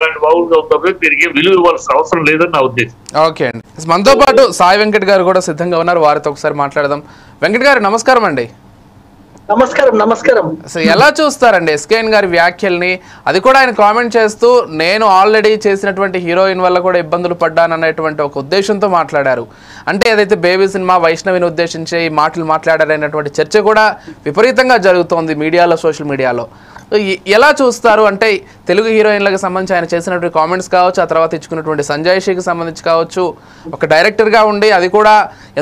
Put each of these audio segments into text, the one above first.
బాగుంటుంది, తిరిగి విలువ ఇవ్వాల్సిన అవసరం లేదని నా ఉద్దేశం. ఓకే అండి, మనతో పాటు సాయి వెంకట్ గారు కూడా సిద్ధంగా ఉన్నారు, వారితో ఒకసారి మాట్లాడదాం. వెంకట్ గారు నమస్కారం అండి. నమస్కారం. నమస్కారం. ఎలా చూస్తారండి ఎస్కేఎన్ గారి వ్యాఖ్యల్ని? అది కూడా ఆయన కామెంట్ చేస్తూ నేను ఆల్రెడీ చేసినటువంటి హీరోయిన్ వల్ల కూడా ఇబ్బందులు పడ్డాననేటువంటి ఒక ఉద్దేశంతో మాట్లాడారు. అంటే ఏదైతే బేబీ సినిమా వైష్ణవిని ఉద్దేశించి ఈ మాటలు మాట్లాడారనేటువంటి చర్చ కూడా విపరీతంగా జరుగుతోంది మీడియాలో, సోషల్ మీడియాలో. ఎలా చూస్తారు? అంటే తెలుగు హీరోయిన్లకు సంబంధించి ఆయన చేసినటువంటి కామెంట్స్ కావచ్చు, ఆ తర్వాత ఇచ్చుకున్నటువంటి సంజయ్-కి సంబంధించి కావచ్చు, ఒక డైరెక్టర్గా ఉండి అది కూడా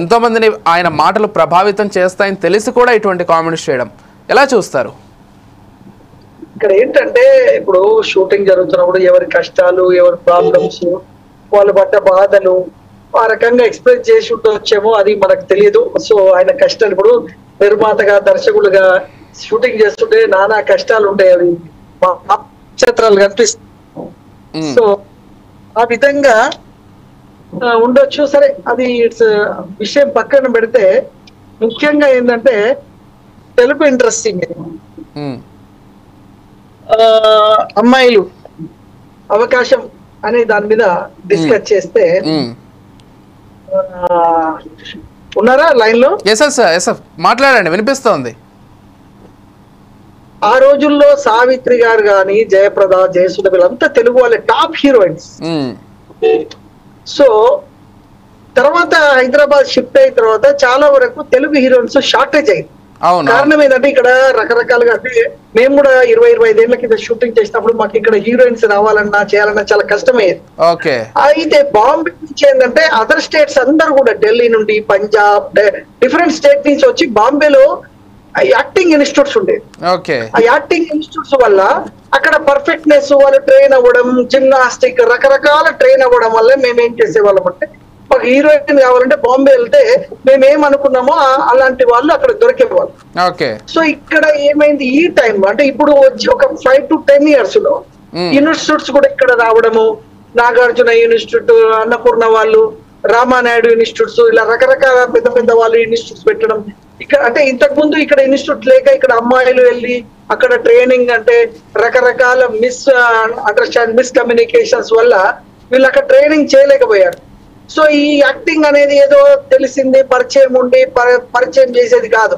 ఎంతోమందిని ఆయన మాటలు ప్రభావితం చేస్తాయని తెలిసి కూడా ఇటువంటి కామెంట్స్ చేయడం ఎలా చూస్తారు? ఇక్కడ ఏంటంటే ఇప్పుడు షూటింగ్ జరుగుతున్నప్పుడు ఎవరి కష్టాలు, ఎవరి ప్రాబ్లమ్స్, వాళ్ళు పడ్డ బాధలు ఆ రకంగా ఎక్స్ప్రెస్ చేసి ఉండొచ్చేమో, అది మనకు తెలియదు. సో ఆయన కష్టాలు ఇప్పుడు నిర్మాతగా, దర్శకులుగా షూటింగ్ చేస్తుంటే నానా కష్టాలు ఉంటాయి, అవి నక్షత్రాలు కనిపిస్తాయి. సో ఆ విధంగా ఉండొచ్చు. సరే, అది విషయం పక్కన పెడితే ముఖ్యంగా ఏంటంటే తెలుగు ఇండస్ట్రీ అమ్మాయిలు అవకాశం అనే దాని మీద డిస్కస్ చేస్తే ఉన్నారా లైన్ లో? మాట్లాడండి, వినిపిస్తోంది. ఆ రోజుల్లో సావిత్రి గారు గాని, జయప్రద, జయసుధ వీళ్ళంతా తెలుగు వాళ్ళే టాప్ హీరోయిన్స్. సో తర్వాత హైదరాబాద్ షిఫ్ట్ అయిన తర్వాత చాలా వరకు తెలుగు హీరోయిన్స్ షార్టేజ్ అయింది. కారణం ఏంటంటే ఇక్కడ రకరకాలుగా, అంటే మేము కూడా 20-25 ఏళ్ల కింద షూటింగ్ చేసినప్పుడు మాకు ఇక్కడ హీరోయిన్స్ రావాలన్నా చేయాలన్నా చాలా కష్టమయ్యేది. అయితే బాంబే నుంచి ఏంటంటే అదర్ స్టేట్స్ అందరూ కూడా ఢిల్లీ నుండి, పంజాబ్, డిఫరెంట్ స్టేట్ నుంచి వచ్చి బాంబేలో యాక్టింగ్ ఇన్స్టిట్యూట్స్ ఉండేది. ఆ యాక్టింగ్ ఇన్స్టిట్యూట్స్ వల్ల అక్కడ పర్ఫెక్ట్నెస్, వాళ్ళు ట్రైన్ అవ్వడం, జిమ్నాస్టిక్ రకరకాల ట్రైన్ అవ్వడం వల్ల మేము ఏం చేసేవాళ్ళం అంటే, ఒక హీరోయిన్ కావాలంటే బాంబే వెళ్తే మేము ఏమనుకున్నామో అలాంటి వాళ్ళు అక్కడ దొరికేవాళ్ళు. సో ఇక్కడ ఏమైంది, ఈ టైం అంటే ఇప్పుడు వచ్చి ఒక 5 to 10 years లో ఇన్స్టిట్యూట్స్ కూడా ఇక్కడ రావడము, నాగార్జున ఇన్స్టిట్యూట్, అన్నపూర్ణ వాళ్ళు, రామానాయుడు ఇన్స్టిట్యూట్స్, ఇలా రకరకాల పెద్ద పెద్ద వాళ్ళు ఇన్స్టిట్యూట్స్ పెట్టడం. ఇక్కడ అంటే ఇంతకు ముందు ఇక్కడ ఇన్స్టిట్యూట్ లేక ఇక్కడ అమ్మాయిలు వెళ్ళి అక్కడ ట్రైనింగ్, అంటే రకరకాల మిస్కమ్యూనికేషన్స్ వల్ల వీళ్ళు అక్కడ ట్రైనింగ్ చేయలేకపోయారు. సో ఈ యాక్టింగ్ అనేది ఏదో తెలిసింది, పరిచయం ఉండి పరిచయం చేసేది కాదు.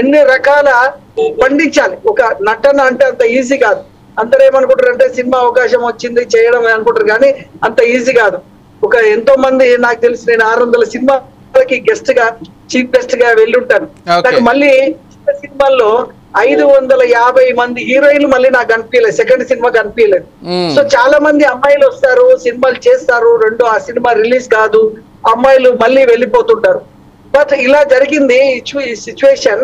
ఎన్ని రకాల పండించాలి. ఒక నటన అంటే అంత ఈజీ కాదు. అందరూ ఏమనుకుంటారు అంటే సినిమా అవకాశం వచ్చింది చేయడం అనుకుంటారు, కానీ అంత ఈజీ కాదు. ఒక ఎంతో మంది నాకు తెలిసి నేను 600 సినిమాలకి గెస్ట్ గా, చీఫ్ గెస్ట్ గా వెళ్ళుంటాను. నాకు మళ్ళీ సినిమాల్లో 550 మంది హీరోయిన్లు మళ్ళీ నాకు కనిపించలేదు, సెకండ్ సినిమా కనిపించలేదు. సో చాలా మంది అమ్మాయిలు వస్తారు, సినిమాలు చేస్తారు, ఆ సినిమా రిలీజ్ కాదు, అమ్మాయిలు మళ్ళీ వెళ్ళిపోతుంటారు. బట్ ఇలా జరిగింది ఈ సిచ్యువేషన్.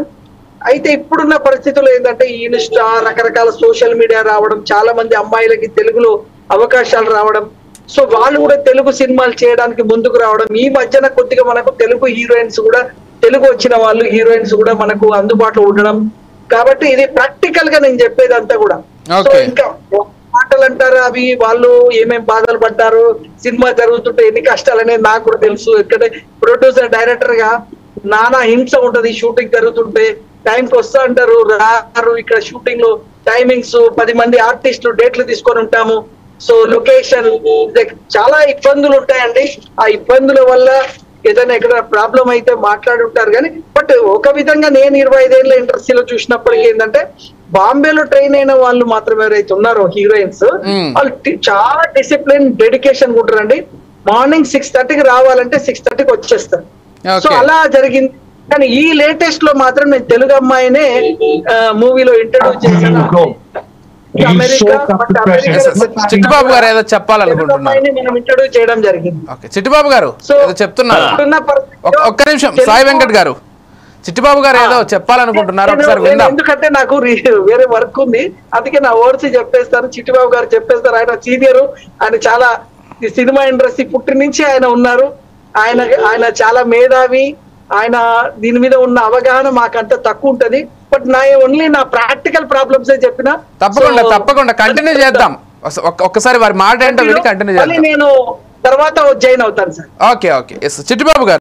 అయితే ఇప్పుడున్న పరిస్థితుల్లో ఏంటంటే ఈ ఇన్స్టా, రకరకాల సోషల్ మీడియా రావడం, చాలా మంది అమ్మాయిలకి తెలుగులో అవకాశాలు రావడం, సో వాళ్ళు కూడా తెలుగు సినిమాలు చేయడానికి ముందుకు రావడం. ఈ మధ్యన కొద్దిగా మనకు తెలుగు హీరోయిన్స్ కూడా, తెలుగు వచ్చిన వాళ్ళు హీరోయిన్స్ కూడా మనకు అందుబాటులో ఉండడం. కాబట్టి ఇది ప్రాక్టికల్ గా నేను చెప్పేది అంతా కూడా. సో ఇంకా మాటలు అంటారు, అవి వాళ్ళు ఏమేం బాధలు పడ్డారు, సినిమా జరుగుతుంటే ఎన్ని కష్టాలు అనేది నాకు కూడా తెలుసు. ఇక్కడ ప్రొడ్యూసర్, డైరెక్టర్ గా నానా హింస ఉంటది. షూటింగ్ జరుగుతుంటే టైంకి వస్తా అంటారు, రారు. ఇక్కడ షూటింగ్ లో టైమింగ్స్, 10 మంది ఆర్టిస్టులు డేట్లు తీసుకొని ఉంటాము. సో లొకేషన్, చాలా ఇబ్బందులు ఉంటాయండి. ఆ ఇబ్బందుల వల్ల ఏదైనా ఎక్కడ ప్రాబ్లం అయితే మాట్లాడుంటారు కానీ, బట్ ఒక విధంగా నేను 25 ఏళ్ల ఇండస్ట్రీలో చూసినప్పటికీ ఏంటంటే బాంబేలో ట్రైన్ అయిన వాళ్ళు మాత్రం ఎవరైతే ఉన్నారో హీరోయిన్స్, వాళ్ళు చాలా డిసిప్లిన్, డెడికేషన్ ఉంటారండి. మార్నింగ్ 6:30కి రావాలంటే 6:30కి వచ్చేస్తారు. సో అలా జరిగింది. కానీ ఈ లేటెస్ట్ లో మాత్రం నేను తెలుగు అమ్మాయినే మూవీలో ఇంట్రడ్యూస్ చేశాను. చిట్టుబాబు గారు ఏదో చెప్పాలనుకుంటున్నారు, మనం ఇంట్రడ్యూస్ చేయడం జరిగింది. చిట్టుబాబు గారు చెప్తున్నారు, ఒక్క నిమిషం. సాయి వెంకట్ గారు, చిట్టుబాబు గారు ఏదో చెప్పాలనుకుంటున్నారు, ఒకసారి విందాం. ఎందుకంటే నాకు వేరే వర్క్ ఉంది, అందుకే నా వర్డ్స్ చెప్పేస్తాను. చిట్టుబాబు గారు చెప్పేస్తారు. ఆయన సీనియర్, ఆయన చాలా సినిమా ఇండస్ట్రీ పుట్టి నుంచి ఆయన ఉన్నారు. ఆయన చాలా మేధావి. ఆయన దీని మీద ఉన్న అవగాహన మాకంత తక్కువ ఉంటది. బట్ ఓన్లీ నా ప్రాక్టికల్ ప్రాబ్లమ్స్ చెప్పిన. తప్పకుండా కంటిన్యూ చేద్దాం. ఒక్కసారి వారి మాట ఏంటో విని కంటిన్యూ చేద్దాం. నేను తర్వాత జాయిన్ అవుతాను సార్. ఓకే, చిట్టుబాబు గారు.